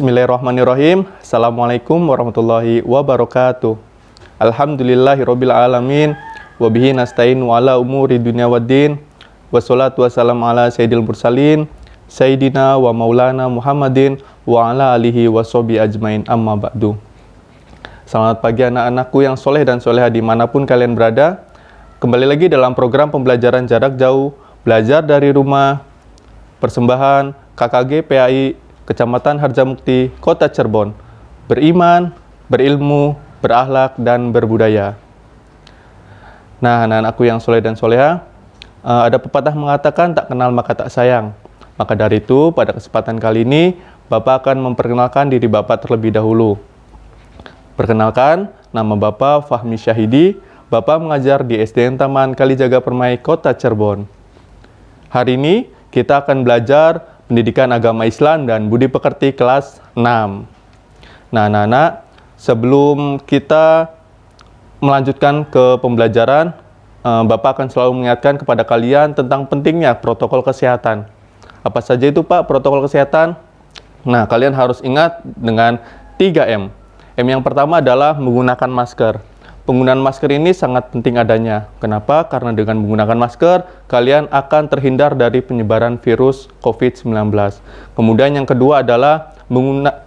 Bismillahirrahmanirrahim. Assalamualaikum warahmatullahi wabarakatuh. Alhamdulillahirabbil alamin wa bihi nasta'inu ala umuri dunya waddin. Wassalatu wassalamu ala sayyidil mursalin sayyidina wa maulana Muhammadin wa ala alihi washabi ajmain, amma ba'du. Selamat pagi anak-anakku yang soleh dan soleha dimanapun kalian berada. Kembali lagi dalam program pembelajaran jarak jauh, belajar dari rumah, persembahan KKG PAI Kecamatan Harjamukti, Kota Cirebon. Beriman, berilmu, berakhlak, dan berbudaya. Nah, anak-anakku yang soleh dan soleha, ada pepatah mengatakan tak kenal maka tak sayang. Maka dari itu, pada kesempatan kali ini, Bapak akan memperkenalkan diri Bapak terlebih dahulu. Perkenalkan, nama Bapak Fahmi Syahidi. Bapak mengajar di SDN Taman Kalijaga Permai, Kota Cirebon. Hari ini, kita akan belajar Pendidikan Agama Islam dan Budi Pekerti kelas 6. Nah, anak-anak, sebelum kita melanjutkan ke pembelajaran, Bapak akan selalu mengingatkan kepada kalian tentang pentingnya protokol kesehatan. Apa saja itu, Pak, protokol kesehatan? Nah, kalian harus ingat dengan 3M. M yang pertama adalah menggunakan masker. Penggunaan masker ini sangat penting adanya. Kenapa? Karena dengan menggunakan masker, kalian akan terhindar dari penyebaran virus COVID-19. Kemudian yang kedua adalah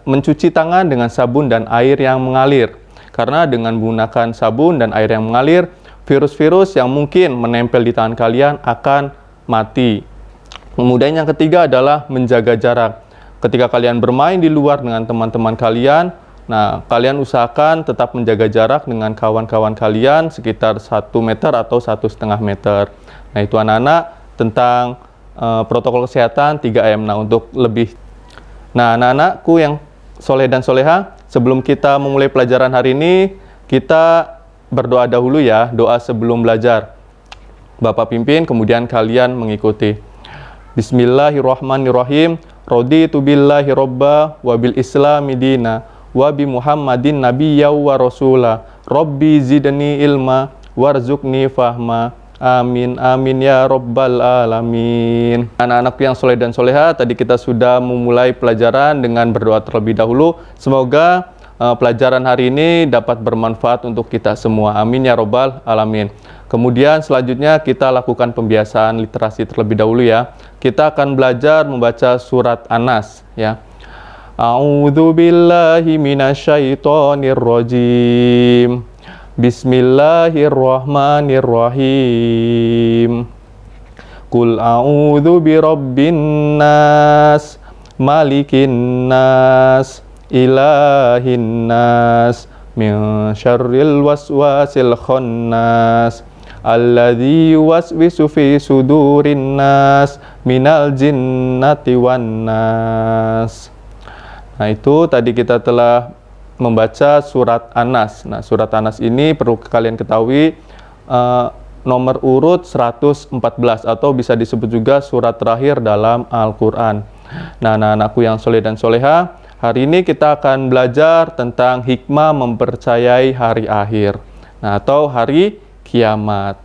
mencuci tangan dengan sabun dan air yang mengalir. Karena dengan menggunakan sabun dan air yang mengalir, virus-virus yang mungkin menempel di tangan kalian akan mati. Kemudian yang ketiga adalah menjaga jarak. Ketika kalian bermain di luar dengan teman-teman kalian, nah, kalian usahakan tetap menjaga jarak dengan kawan-kawan kalian sekitar 1 meter atau 1,5 meter. Nah, itu anak-anak tentang protokol kesehatan 3M. Nah, untuk lebih. Nah, anak-anakku yang soleh dan soleha, sebelum kita memulai pelajaran hari ini, kita berdoa dahulu ya, doa sebelum belajar. Bapak pimpin, kemudian kalian mengikuti. Bismillahirrahmanirrahim. Raditu billahi robba wa bil islami dina wa bi Muhammadin nabiyya wa rasula. Rabbi zidni ilma warzuqni fahma. Amin amin ya rabbal alamin. Anak-anakku yang soleh dan soleha, tadi kita sudah memulai pelajaran dengan berdoa terlebih dahulu. Semoga pelajaran hari ini dapat bermanfaat untuk kita semua. Amin ya rabbal alamin. Kemudian selanjutnya kita lakukan pembiasaan literasi terlebih dahulu ya. Kita akan belajar membaca surat An-Nas ya. A'udzu billahi minasyaitonir rajim. Bismillahirrahmanirrahim. Qul a'udzu birabbin nas, malikin nas, ilahin nas, min syarril waswasil khannas, alladzi yuwaswisu fi sudurin nas, minal jinnati wan nas. Nah, itu tadi kita telah membaca surat An-Nas. Nah, surat An-Nas ini perlu kalian ketahui nomor urut 114 atau bisa disebut juga surat terakhir dalam Al-Quran. Nah, anak-anakku yang soleh dan soleha, hari ini kita akan belajar tentang hikmah mempercayai hari akhir. Nah, atau hari kiamat.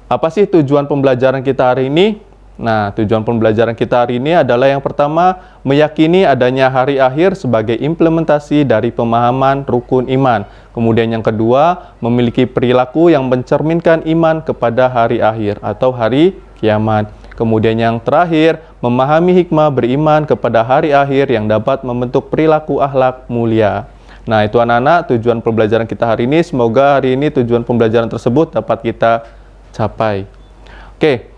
Apa sih tujuan pembelajaran kita hari ini? Nah, tujuan pembelajaran kita hari ini adalah yang pertama, meyakini adanya hari akhir sebagai implementasi dari pemahaman rukun iman. Kemudian yang kedua, memiliki perilaku yang mencerminkan iman kepada hari akhir atau hari kiamat. Kemudian yang terakhir, memahami hikmah beriman kepada hari akhir yang dapat membentuk perilaku akhlak mulia. Nah, itu anak-anak tujuan pembelajaran kita hari ini. Semoga hari ini tujuan pembelajaran tersebut dapat kita capai. Oke.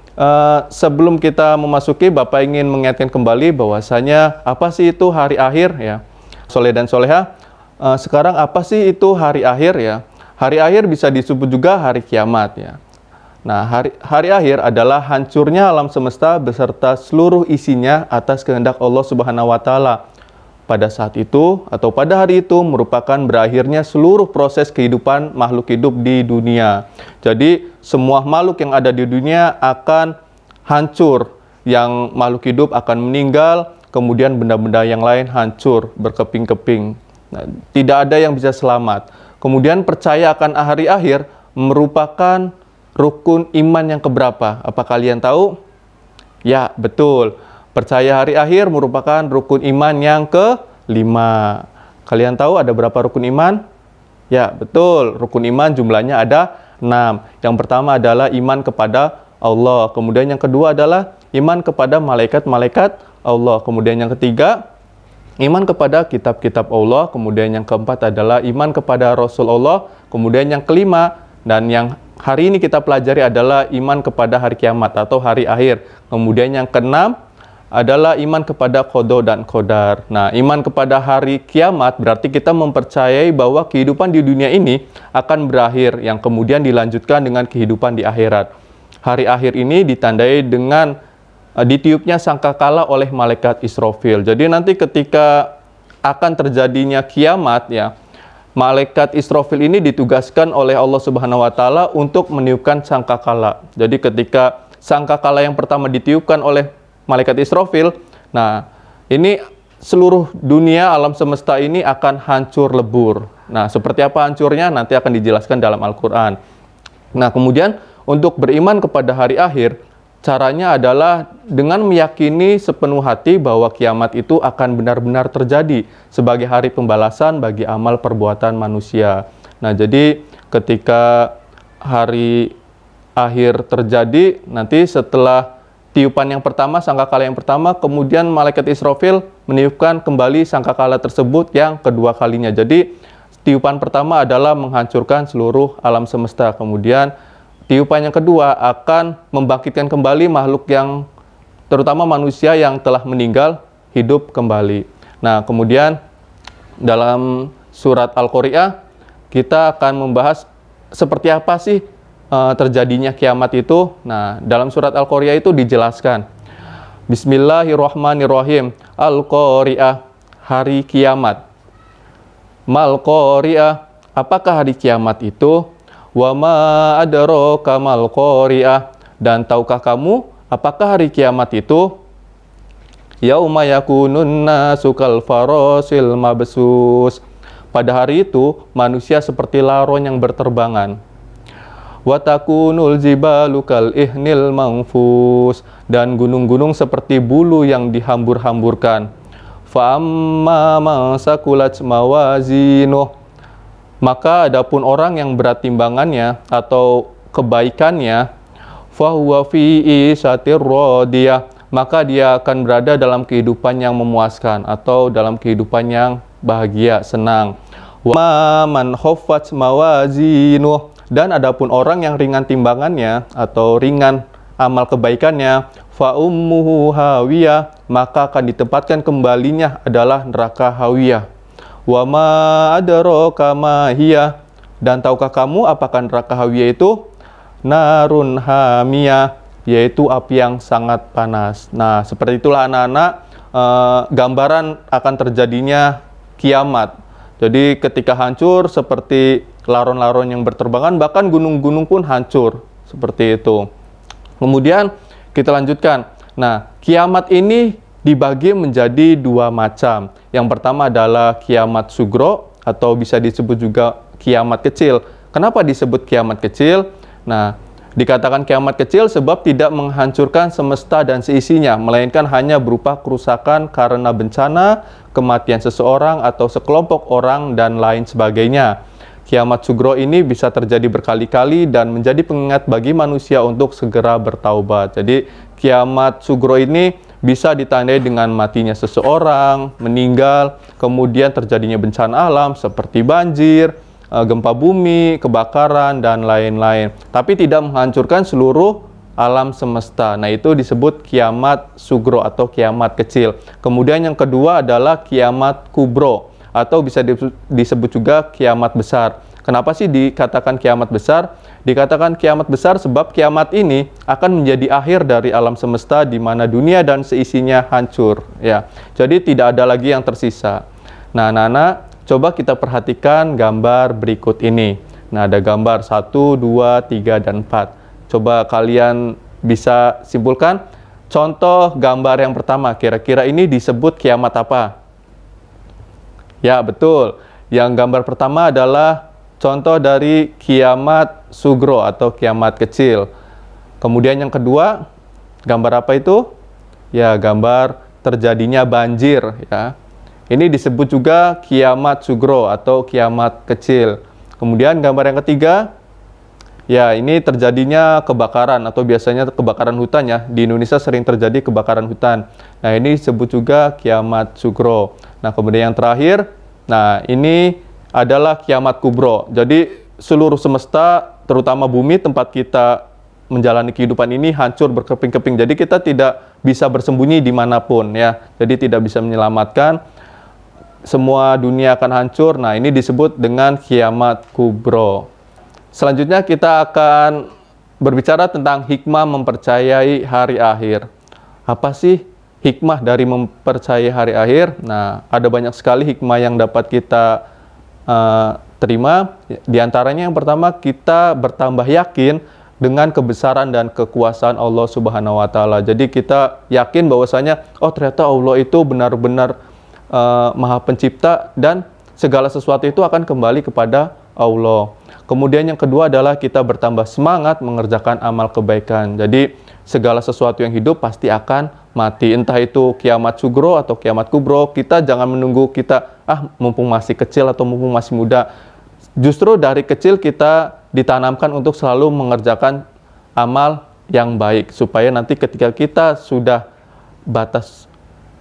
Sebelum kita memasuki, Bapak ingin mengingatkan kembali bahwasanya apa sih itu hari akhir ya. Soleh dan soleha, sekarang apa sih itu hari akhir ya? Hari akhir bisa disebut juga hari kiamat ya. Nah, hari akhir adalah hancurnya alam semesta beserta seluruh isinya atas kehendak Allah Subhanahu wa taala. Pada saat itu atau pada hari itu merupakan berakhirnya seluruh proses kehidupan makhluk hidup di dunia. Jadi semua makhluk yang ada di dunia akan hancur. Yang makhluk hidup akan meninggal, kemudian benda-benda yang lain hancur berkeping-keping. Nah, tidak ada yang bisa selamat. Kemudian percaya akan hari akhir merupakan rukun iman yang keberapa? Apa kalian tahu? Ya, betul. Percaya hari akhir merupakan rukun iman yang kelima. Kalian tahu ada berapa rukun iman? Ya, betul. Rukun iman jumlahnya ada 6. Yang pertama adalah iman kepada Allah. Kemudian yang kedua adalah iman kepada malaikat-malaikat Allah. Kemudian yang ketiga, iman kepada kitab-kitab Allah. Kemudian yang keempat adalah iman kepada Rasul Allah. Kemudian yang kelima, dan yang hari ini kita pelajari adalah iman kepada hari kiamat atau hari akhir. Kemudian yang keenam adalah iman kepada qada dan qadar. Nah, iman kepada hari kiamat berarti kita mempercayai bahwa kehidupan di dunia ini akan berakhir, yang kemudian dilanjutkan dengan kehidupan di akhirat. Hari akhir ini ditandai dengan ditiupnya sangkakala oleh malaikat Israfil. Jadi nanti ketika akan terjadinya kiamat, ya, malaikat Israfil ini ditugaskan oleh Allah Subhanahu wa taala untuk meniupkan sangkakala. Jadi ketika sangkakala yang pertama ditiupkan oleh malaikat Israfil, nah ini seluruh dunia alam semesta ini akan hancur lebur. Nah, seperti apa hancurnya nanti akan dijelaskan dalam Al-Qur'an. Nah, kemudian untuk beriman kepada hari akhir, caranya adalah dengan meyakini sepenuh hati bahwa kiamat itu akan benar-benar terjadi sebagai hari pembalasan bagi amal perbuatan manusia. Nah, jadi ketika hari akhir terjadi, nanti setelah tiupan yang pertama, sangkakala yang pertama, kemudian malaikat Israfil meniupkan kembali sangkakala tersebut yang kedua kalinya. Jadi tiupan pertama adalah menghancurkan seluruh alam semesta. Kemudian tiupan yang kedua akan membangkitkan kembali makhluk yang, terutama manusia yang telah meninggal, hidup kembali. Nah, kemudian dalam surat Al-Qari'ah kita akan membahas seperti apa sih terjadinya kiamat itu. Nah, dalam surat Al-Qari'ah itu dijelaskan. Bismillahirrahmanirrahim. Al-Qari'ah, hari kiamat. Mal Qari'ah, apakah hari kiamat itu? Wa ma adraka mal Qari'ah, dan tahukah kamu apakah hari kiamat itu? Yauma yakunun nasu kal farasil mabsus. Pada hari itu manusia seperti laron yang berterbangan. Wa takunul jibalu kal ihnil manfus, dan gunung-gunung seperti bulu yang dihambur-hamburkan. Fa amma man sakulat mawazinuh, maka adapun orang yang berat timbangannya atau kebaikannya, fa huwa fi isyatir radiyah, maka dia akan berada dalam kehidupan yang memuaskan atau dalam kehidupan yang bahagia, senang. Wa man khaffat mawazinuh, dan adapun orang yang ringan timbangannya atau ringan amal kebaikannya, fa ummuhu hawiyah, maka akan ditempatkan kembalinya adalah neraka hawiyah. Wa ma adraka ma hiya, dan tahukah kamu apakah neraka hawiyah itu? Narun hamiyah, yaitu api yang sangat panas. Nah, seperti itulah anak-anak gambaran akan terjadinya kiamat. Jadi ketika hancur seperti laron-laron yang berterbangan, bahkan gunung-gunung pun hancur, seperti itu. Kemudian kita lanjutkan. Nah, kiamat ini dibagi menjadi dua macam. Yang pertama adalah kiamat sugro, atau bisa disebut juga kiamat kecil. Kenapa disebut kiamat kecil? Nah, dikatakan kiamat kecil sebab tidak menghancurkan semesta dan seisinya, melainkan hanya berupa kerusakan karena bencana, kematian seseorang atau sekelompok orang, dan lain sebagainya. Kiamat sugro ini bisa terjadi berkali-kali dan menjadi pengingat bagi manusia untuk segera bertaubat. Jadi kiamat sugro ini bisa ditandai dengan matinya seseorang, meninggal, kemudian terjadinya bencana alam seperti banjir, gempa bumi, kebakaran, dan lain-lain. Tapi tidak menghancurkan seluruh alam semesta. Nah, itu disebut kiamat sugro atau kiamat kecil. Kemudian yang kedua adalah kiamat kubro, atau bisa disebut juga kiamat besar. Kenapa sih dikatakan kiamat besar? Dikatakan kiamat besar sebab kiamat ini akan menjadi akhir dari alam semesta di mana dunia dan seisinya hancur, ya. Jadi tidak ada lagi yang tersisa. Nah, anak-anak, coba kita perhatikan gambar berikut ini. Nah, ada gambar 1, 2, 3, dan 4. Coba kalian bisa simpulkan contoh gambar yang pertama. Kira-kira ini disebut kiamat apa? Ya, betul. Yang gambar pertama adalah contoh dari kiamat sugro atau kiamat kecil. Kemudian yang kedua, gambar apa itu? ya gambar terjadinya banjir ya. Ini disebut juga kiamat sugro atau kiamat kecil. Kemudian gambar yang ketiga, ya ini terjadinya kebakaran atau biasanya kebakaran hutan ya. Di Indonesia sering terjadi kebakaran hutan. Nah ini disebut juga kiamat sugro. Nah kemudian yang terakhir, nah ini adalah kiamat kubro. Jadi seluruh semesta, terutama bumi tempat kita menjalani kehidupan ini hancur berkeping-keping. Jadi kita tidak bisa bersembunyi dimanapun ya. Jadi tidak bisa menyelamatkan. Semua dunia akan hancur. Nah, ini disebut dengan kiamat kubro. Selanjutnya kita akan berbicara tentang hikmah mempercayai hari akhir. Apa sih hikmah dari mempercayai hari akhir? Nah, ada banyak sekali hikmah yang dapat kita terima. Di antaranya yang pertama, kita bertambah yakin dengan kebesaran dan kekuasaan Allah Subhanahu wa taala. Jadi kita yakin bahwasanya oh ternyata Allah itu benar-benar Maha Pencipta dan segala sesuatu itu akan kembali kepada Allah. Kemudian yang kedua adalah kita bertambah semangat mengerjakan amal kebaikan. Jadi segala sesuatu yang hidup pasti akan mati. Entah itu kiamat sugro atau kiamat kubro, kita jangan menunggu kita mumpung masih kecil atau mumpung masih muda. Justru dari kecil kita ditanamkan untuk selalu mengerjakan amal yang baik supaya nanti ketika kita sudah batas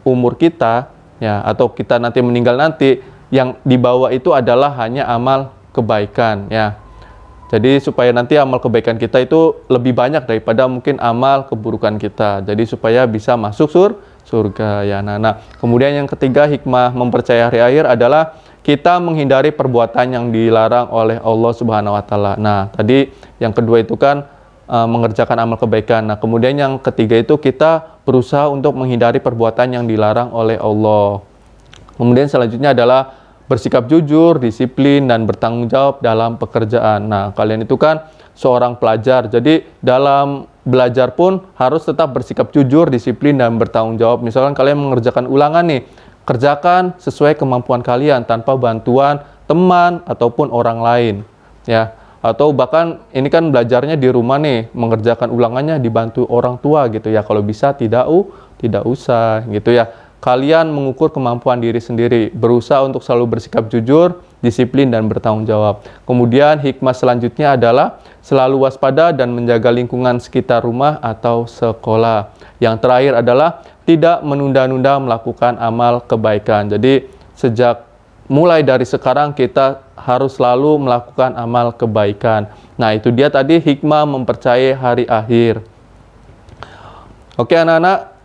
umur kita ya atau kita nanti meninggal nanti, yang dibawa itu adalah hanya amal kebaikan ya. Jadi supaya nanti amal kebaikan kita itu lebih banyak daripada mungkin amal keburukan kita. Jadi supaya bisa masuk surga ya anak-anak. Kemudian yang ketiga hikmah mempercayai hari akhir adalah kita menghindari perbuatan yang dilarang oleh Allah Subhanahu wa taala. Nah, tadi yang kedua itu kan mengerjakan amal kebaikan. Nah, kemudian yang ketiga itu kita berusaha untuk menghindari perbuatan yang dilarang oleh Allah. Kemudian selanjutnya adalah bersikap jujur, disiplin, dan bertanggung jawab dalam pekerjaan. Nah, kalian itu kan seorang pelajar, jadi dalam belajar pun harus tetap bersikap jujur, disiplin, dan bertanggung jawab. Misalkan kalian mengerjakan ulangan nih, kerjakan sesuai kemampuan kalian tanpa bantuan teman ataupun orang lain, ya. Atau bahkan ini kan belajarnya di rumah nih, mengerjakan ulangannya dibantu orang tua gitu ya. Kalau bisa tidak usah gitu ya. Kalian mengukur kemampuan diri sendiri, berusaha untuk selalu bersikap jujur, disiplin, dan bertanggung jawab. Kemudian hikmah selanjutnya adalah selalu waspada dan menjaga lingkungan sekitar rumah atau sekolah. Yang terakhir adalah tidak menunda-nunda melakukan amal kebaikan. Jadi sejak mulai dari sekarang kita harus selalu melakukan amal kebaikan. Nah, itu dia tadi hikmah mempercayai hari akhir. Oke anak-anak,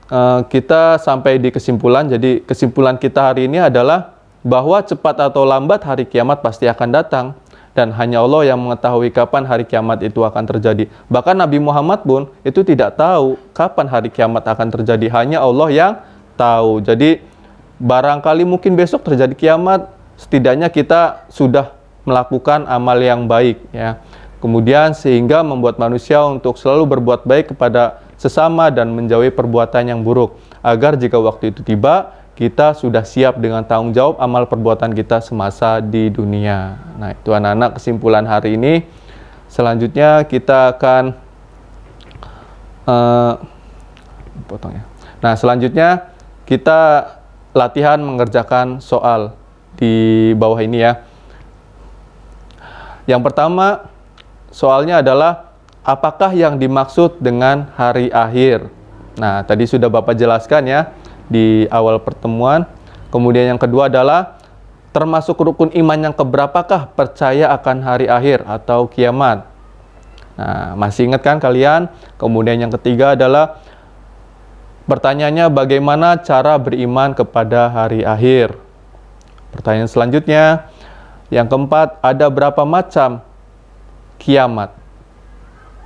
kita sampai di kesimpulan. Jadi kesimpulan kita hari ini adalah bahwa cepat atau lambat hari kiamat pasti akan datang. Dan hanya Allah yang mengetahui kapan hari kiamat itu akan terjadi. Bahkan Nabi Muhammad pun itu tidak tahu kapan hari kiamat akan terjadi. Hanya Allah yang tahu. Jadi barangkali mungkin besok terjadi kiamat, setidaknya kita sudah melakukan amal yang baik ya. Kemudian sehingga membuat manusia untuk selalu berbuat baik kepada sesama dan menjauhi perbuatan yang buruk, agar jika waktu itu tiba, kita sudah siap dengan tanggung jawab amal perbuatan kita semasa di dunia. Nah, itu anak-anak kesimpulan hari ini. Selanjutnya kita akan Nah, selanjutnya kita latihan mengerjakan soal di bawah ini ya. Yang pertama, soalnya adalah apakah yang dimaksud dengan hari akhir? Nah, tadi sudah Bapak jelaskan ya di awal pertemuan. Kemudian yang kedua adalah termasuk rukun iman yang keberapakah percaya akan hari akhir atau kiamat? Nah, masih ingat kan kalian? Kemudian yang ketiga adalah pertanyaannya bagaimana cara beriman kepada hari akhir? Pertanyaan selanjutnya, yang keempat, ada berapa macam kiamat?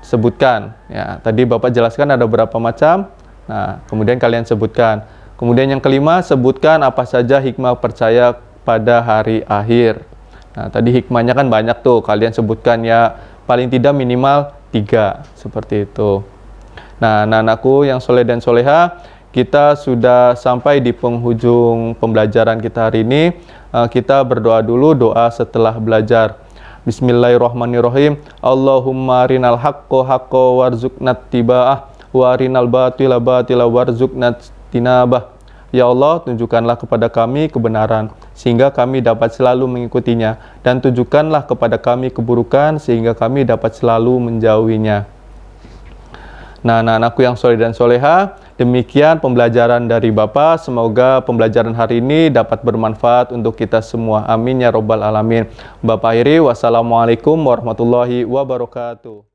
Sebutkan. Ya, tadi Bapak jelaskan ada berapa macam. Nah, kemudian kalian sebutkan. Kemudian yang kelima, sebutkan apa saja hikmah percaya pada hari akhir. Nah, tadi hikmahnya kan banyak tuh. Kalian sebutkan ya, paling tidak minimal 3. Seperti itu. Nah, anak-anakku yang soleh dan soleha, kita sudah sampai di penghujung pembelajaran kita hari ini. Kita berdoa dulu, doa setelah belajar. Bismillahirrahmanirrahim. Allahumma rinal haqqo haqqo warzuqnat tiba'ah wa arinal batila batila warzuqna tinabah. Ya Allah, tunjukkanlah kepada kami kebenaran, sehingga kami dapat selalu mengikutinya, dan tunjukkanlah kepada kami keburukan, sehingga kami dapat selalu menjauhinya. Nah, anak-anakku yang soleh dan soleha, demikian pembelajaran dari Bapak. Semoga pembelajaran hari ini dapat bermanfaat untuk kita semua. Amin ya robbal alamin. Bapak akhiri, wassalamualaikum warahmatullahi wabarakatuh.